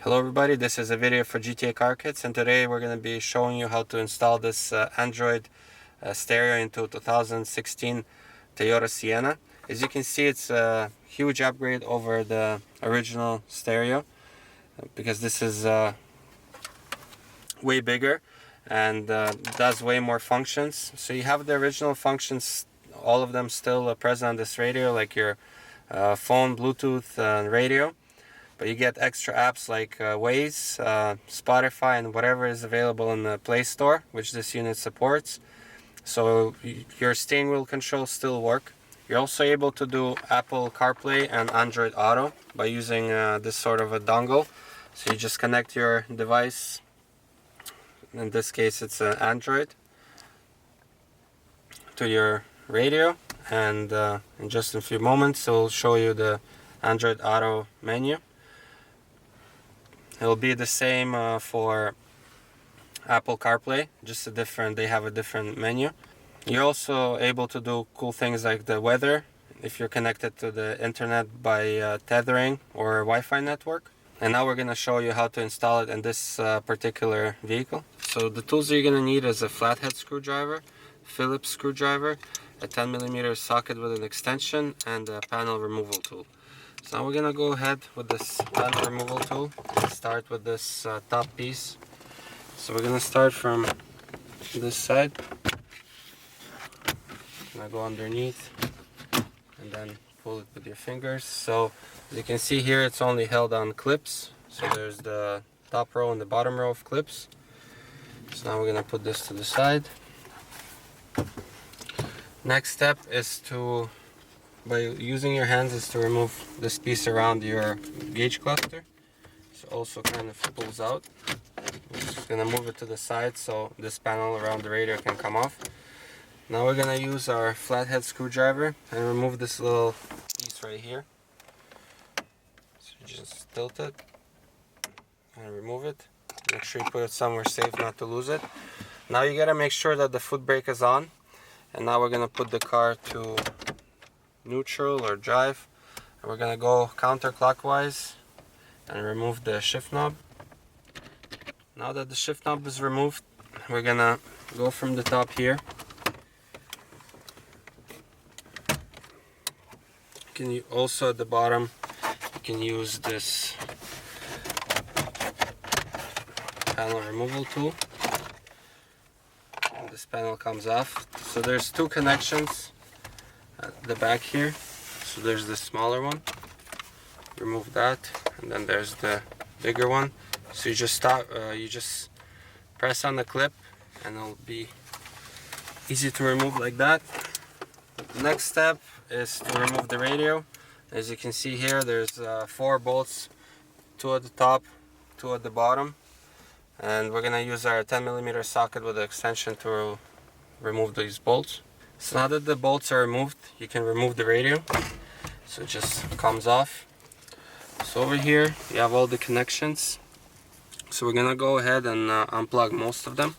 Hello everybody, this is a video for GTA Car Kits, and today we're going to be showing you how to install this Android stereo into 2016 Toyota Sienna. As you can see, it's a huge upgrade over the original stereo because this is way bigger and does way more functions. So you have the original functions, all of them still present on this radio, like your phone, Bluetooth, and radio. But you get extra apps like Waze, Spotify, and whatever is available in the PlayStore, which this unit supports. So your steering wheel controls still work. You're also able to do Apple CarPlay and AndroidAuto by using this sort of a dongle. So you just connect your device, in this case it's an Android, to your radio, and in just a few moments it'll show you the AndroidAuto menu. It'll be the same for Apple CarPlay, just they have a different menu. You're also able to do cool things like the weather if you're connected to the internet by tethering or Wi-Fi network. And now we're going to show you how to install it in this particular vehicle. So the tools that you're going to need is a flathead screwdriver, Phillips screwdriver, a 10mm socket with an extension, and a panel removal tool. So now we're going to go ahead with this panel removal tool. Start with this top piece. So we're going to start from this side. Going to go underneath and then pull it with your fingers. So as you can see here, it's only held on clips. So there's the top row and the bottom row of clips. So now we're going to put this to the side. Next step is to, by using your hands, is to remove this piece around your gauge cluster. So also kind of pulls out. We're just going to move it to the side so this panel around the radio can come off. Now we're going to use our flathead screwdriver and remove this little piece right here. So you just tilt it and remove it. Make sure you put it somewhere safe not to lose it. Now you got to make sure that the foot brake is on. And now we're going to put the car to neutral or drive, and we're going to go counterclockwise and remove the shift knob. Now that the shift knob is removed, we're going to go from the top here. You can also at the bottom you can use this panel removal tool. And this panel comes off. So there's two connections at the back here. So there's the smaller one, remove that, and then there's the bigger one. So you just you just press on the clip and it'll be easy to remove like that. The next step is to remove the radio. As you can see here, there's 4 bolts, 2 at the top, 2 at the bottom, and we're gonna use our 10mm socket with the extension to remove these bolts. So now that the bolts are removed, you can remove the radio. So it just comes off. So over here you have all the connections. So we're gonna go ahead and unplug most of them.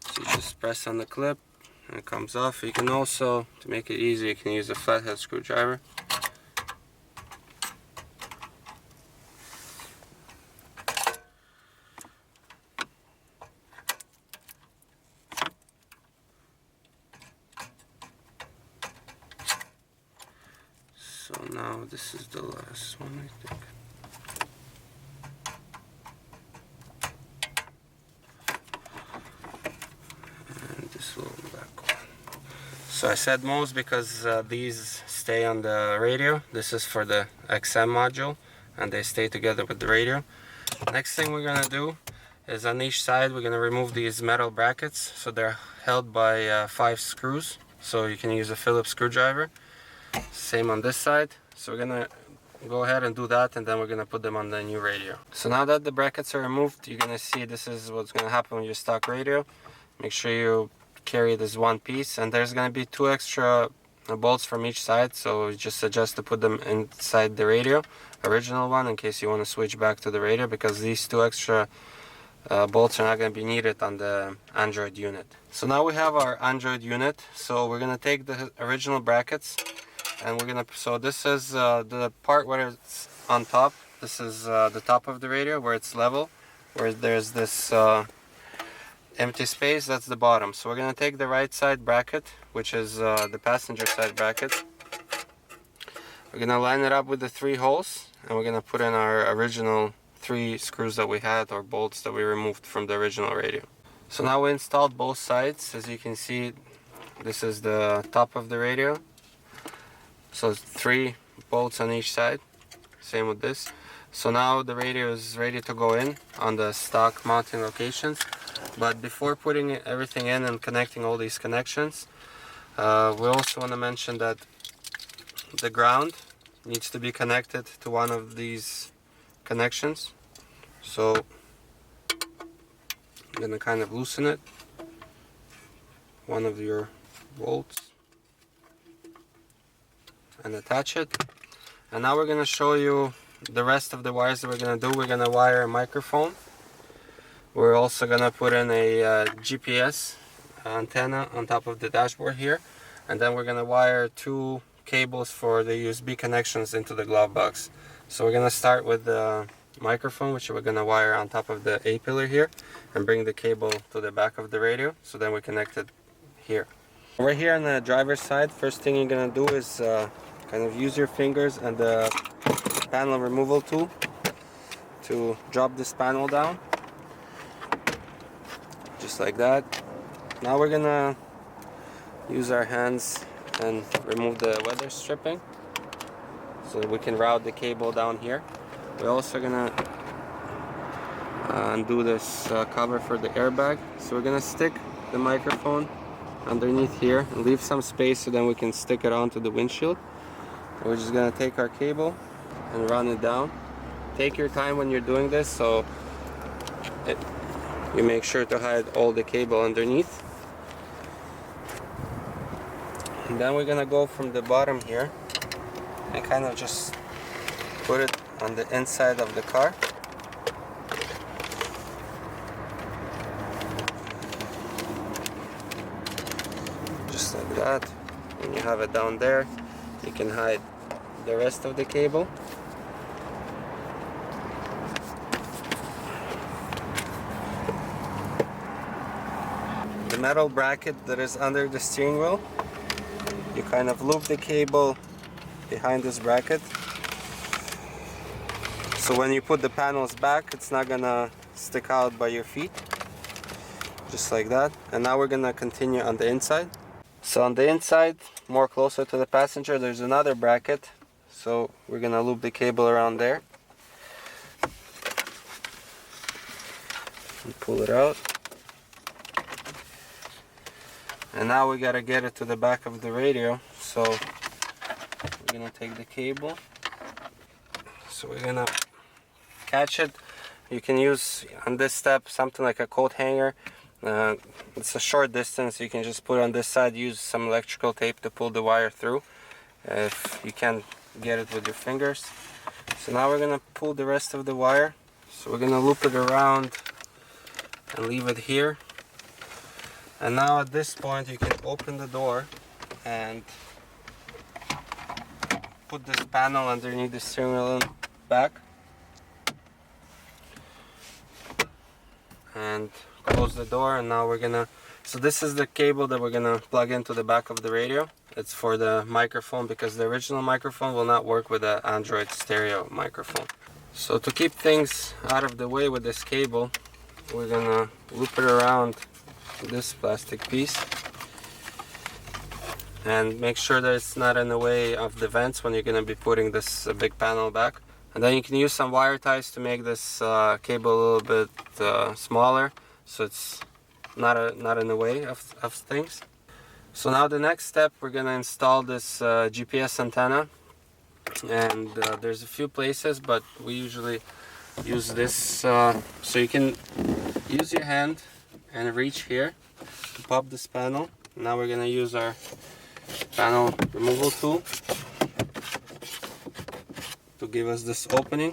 So you just press on the clip and it comes off. You can also, to make it easy, you can use a flathead screwdriver. So now this is the last one, I think. And this little back one. So I said most because these stay on the radio. This is for the XM module and they stay together with the radio. Next thing we're gonna do is on each side we're gonna remove these metal brackets. So they're held by 5 screws. So you can use a Phillips screwdriver. Same on this side. So we're gonna go ahead and do that, and then we're gonna put them on the new radio. So now that the brackets are removed, you're gonna see this is what's gonna happen with your stock radio. Make sure you carry this one piece, and there's gonna be 2 extra bolts from each side, so you just suggest to put them inside the radio, original one, in case you want to switch back to the radio, because these 2 extra bolts are not going to be needed on the Android unit. So now we have our Android unit. So we're going to take the original brackets and we're going to, so this is the part where it's on top, This is the top of the radio where it's level, where there's this empty space. That's the bottom. So we're going to take the right side bracket, which is the passenger side bracket. We're going to line it up with the 3 holes, and we're going to put in our original 3 screws that we had, or bolts that we removed from the original radio. So now we installed both sides. As you can see, this is the top of the radio. So it's 3 bolts on each side. Same with this. So now the radio is ready to go in on the stock mounting locations. But before putting everything in and connecting all these connections, we also want to mention that the ground needs to be connected to one of these connections. So I'm going to kind of loosen it, one of your bolts, and attach it. And now we're going to show you the rest of the wires that we're going to do. We're going to wire a microphone. We're also going to put in a GPS antenna on top of the dashboard here. And then we're going to wire 2 cables for the USB connections into the glove box. So we're going to start with the microphone, which we're going to wire on top of the A-pillar here, and bring the cable to the back of the radio. So then we connect it here. Right here on the driver's side, first thing you're going to do is kind of use your fingers and the panel removal tool to drop this panel down, just like that. Now we're gonna use our hands and remove the weather stripping so that we can route the cable down here. We're also gonna undo this cover for the airbag. So we're gonna stick the microphone underneath here and leave some space so then we can stick it onto the windshield. We're just gonna take our cable and run it down. Take your time when you're doing this, so you make sure to hide all the cable underneath. And then we're gonna go from the bottom here and kind of just put it on the inside of the car. Just like that. When you have it down there, you can hide the rest of the cable. The metal bracket that is under the steering wheel, you kind of loop the cable behind this bracket. So when you put the panels back, it's not gonna stick out by your feet. Just like that. And now we're gonna continue on the inside. So on the inside, more closer to the passenger, there's another bracket. So we're gonna loop the cable around there. And pull it out. And now we gotta get it to the back of the radio. So we're gonna take the cable. So we're gonna catch it. You can use on this step something like a coat hanger. It's a short distance. You can just put it on this side, use some electrical tape to pull the wire through if you can't get it with your fingers. So now we're gonna pull the rest of the wire. So we're gonna loop it around and leave it here. And now at this point you can open the door and put this panel underneath the steering wheel back and close the door. And now we're gonna, so this is the cable that we're gonna plug into the back of the radio. It's for the microphone because the original microphone will not work with the Android stereo microphone. So to keep things out of the way with this cable, we're gonna loop it around this plastic piece and make sure that it's not in the way of the vents when you're going to be putting this big panel back. And then you can use some wire ties to make this cable a little bit smaller so it's not in the way of things. So now the next step, we're going to install this GPS antenna, and there's a few places, but we usually use this so you can use your hand and reach here to pop this panel. Now we're gonna use our panel removal tool to give us this opening.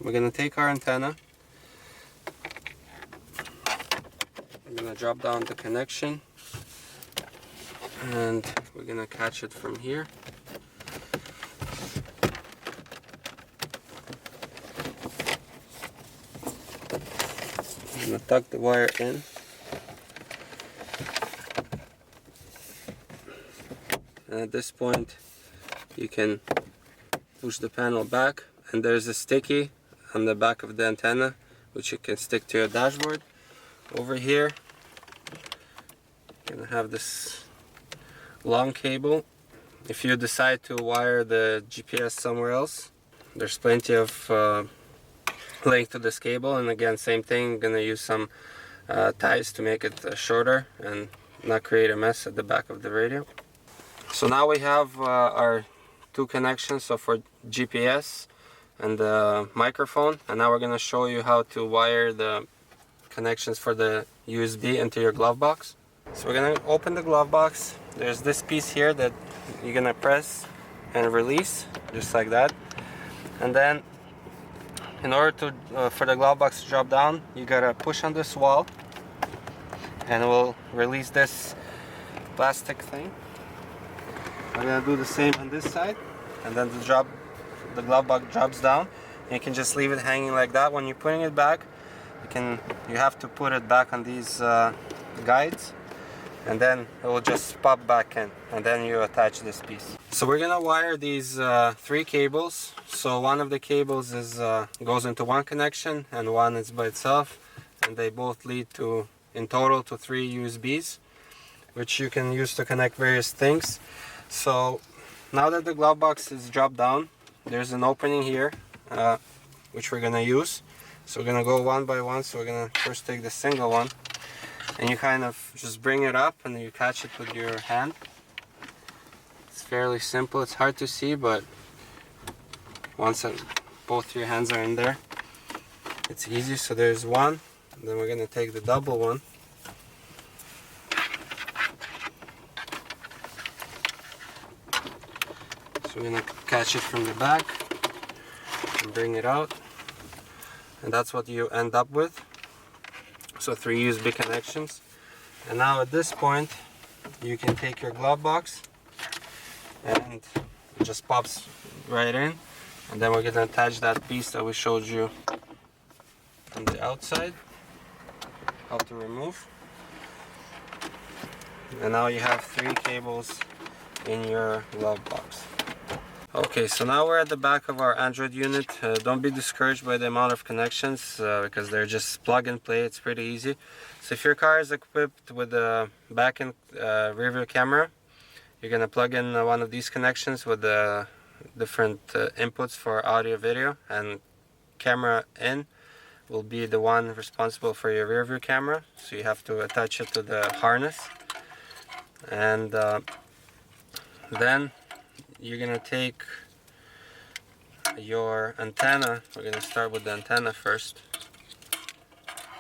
We're gonna take our antenna. We're gonna drop down the connection and we're gonna catch it from here. I'm gonna tuck the wire in. And at this point you can push the panel back, and there's a sticky on the back of the antenna which you can stick to your dashboard. Over here you're gonna have this long cable. If you decide to wire the GPS somewhere else, there's plenty of length to this cable, and again, same thing, I'm gonna use some ties to make it shorter and not create a mess at the back of the radio. So now we have our two connections, so for GPS and the microphone, and now we're gonna show you how to wire the connections for the USB into your glove box. So we're gonna open the glove box. There's this piece here that you're gonna press and release, just like that. And then in order to for the glove box to drop down, you gotta push on this wall and it will release this plastic thing. I'm gonna do the same on this side, and then the glove box drops down. You can just leave it hanging like that. When you're putting it back, you have to put it back on these guides, and then it will just pop back in, and then you attach this piece. So we're gonna wire these three cables. So one of the cables is goes into one connection and one is by itself, and they both lead to, in total, to 3 USBs, which you can use to connect various things. So now that the glove box is dropped down, there's an opening here which we're gonna use. So we're gonna go one by one. So we're gonna first take the single one, and you kind of just bring it up and you catch it with your hand. It's fairly simple. It's hard to see, but once both your hands are in there, it's easy. So there's one, and then we're gonna take the double one. So we're gonna catch it from the back and bring it out, and that's what you end up with. So 3 USB connections. And now at this point you can take your glove box and it just pops right in, and then we're gonna attach that piece that we showed you from the outside, how to remove. And now you have 3 cables in your glove box. Okay, so now we're at the back of our Android unit. Don't be discouraged by the amount of connections because they're just plug and play. It's pretty easy. So if your car is equipped with a back-end rear view camera, you're gonna plug in one of these connections with the different inputs for audio, video, and camera in will be the one responsible for your rear view camera. So you have to attach it to the harness, and then you're gonna take your antenna. We're gonna start with the antenna first.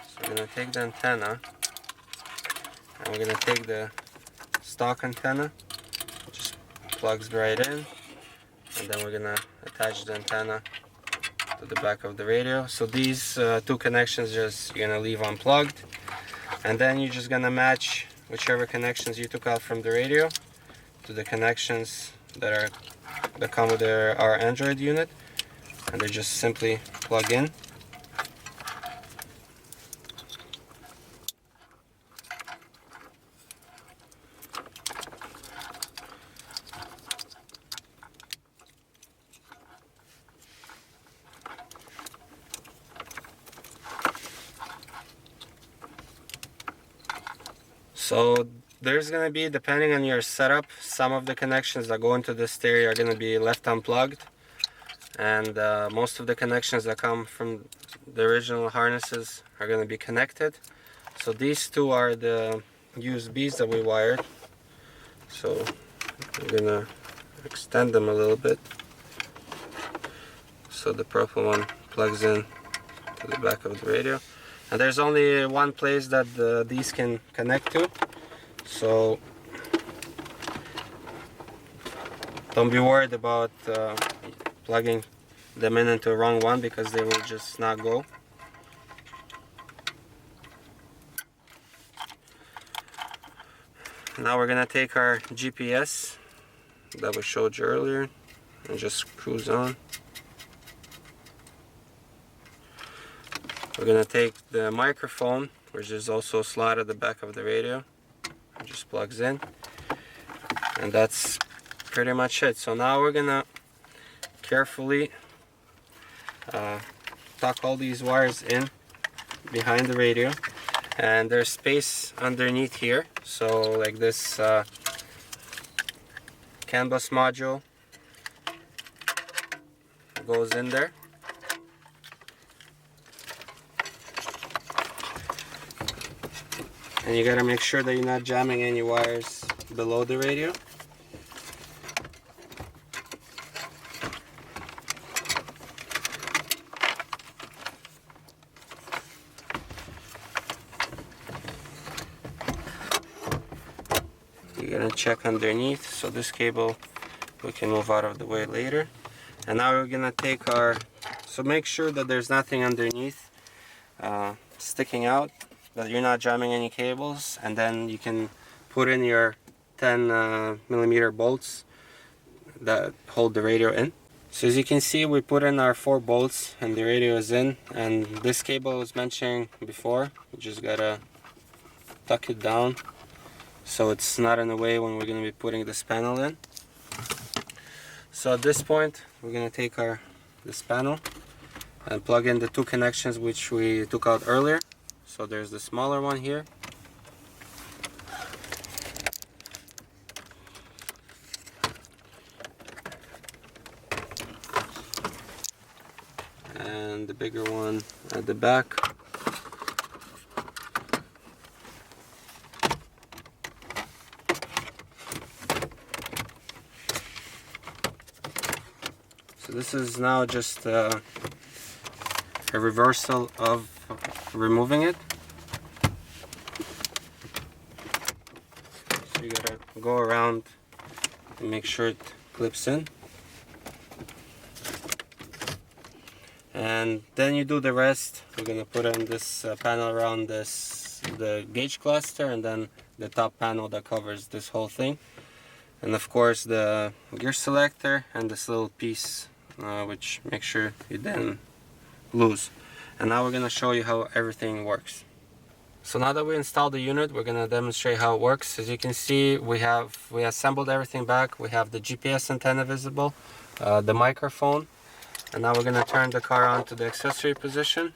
So we're gonna take the antenna, and we're gonna take the stock antenna, it just plugs right in, and then we're gonna attach the antenna to the back of the radio. So these 2 connections you're gonna leave unplugged, and then you're just gonna match whichever connections you took out from the radio to the connections that come with our Android unit, and they just simply plug in. So there's going to be, depending on your setup, some of the connections that go into this stereo are going to be left unplugged, and most of the connections that come from the original harnesses are going to be connected. So these 2 are the USBs that we wired. So I'm going to extend them a little bit so the purple one plugs in to the back of the radio. And there's only one place that these can connect to, so don't be worried about plugging them in into the wrong one, because they will just not go. Now we're gonna take our GPS that we showed you earlier and just cruise on. we're gonna take the microphone, which is also a slot at the back of the radio. It just plugs in, and that's pretty much it. So now we're gonna carefully tuck all these wires in behind the radio, and there's space underneath here, so like this CAN bus module goes in there. And you gotta make sure that you're not jamming any wires below the radio. You're gonna check underneath, so this cable we can move out of the way later. And now we're gonna take our, so make sure that there's nothing underneath sticking out, that you're not jamming any cables, and then you can put in your 10 millimeter bolts that hold the radio in. So as you can see, we put in our 4 bolts and the radio is in, and this cable I was mentioning before, you just gotta tuck it down so it's not in the way when we're going to be putting this panel in. So at this point we're going to take this panel and plug in the 2 connections which we took out earlier. So there's the smaller one here, and the bigger one at the back. So this is now just a reversal of removing it. So you gotta go around and make sure it clips in. And then you do the rest. We're gonna put in this panel around the gauge cluster, and then the top panel that covers this whole thing. And of course the gear selector and this little piece which makes sure you didn't lose. And now we're going to show you how everything works. So now that we installed the unit, we're going to demonstrate how it works. As you can see, we assembled everything back. We have the GPS antenna visible, the microphone, and now we're going to turn the car on to the accessory position.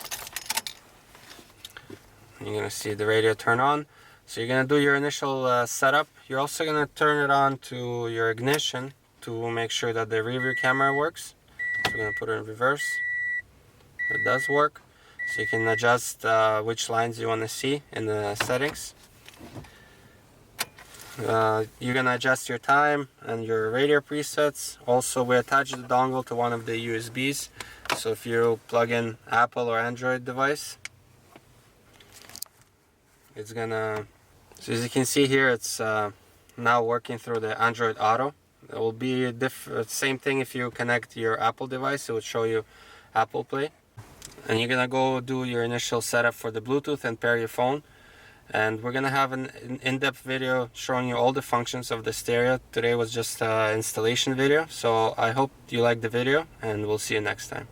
You're going to see the radio turn on. So you're going to do your initial setup. You're also going to turn it on to your ignition to make sure that the rear view camera works. So we're going to put it in reverse. It does work. So you can adjust which lines you want to see in the settings. You're going to adjust your time and your radio presets. Also, we attach the dongle to one of the USBs. So if you plug in Apple or Android device, it's gonna, so as you can see here, it's now working through the AndroidAuto. It will be a same thing if you connect your Apple device. It would show you Apple Play. And you're gonna go do your initial setup for the Bluetooth and pair your phone. And we're gonna have an in-depth video showing you all the functions of the stereo. Today was just an installation video. So I hope you liked the video, and we'll see you next time.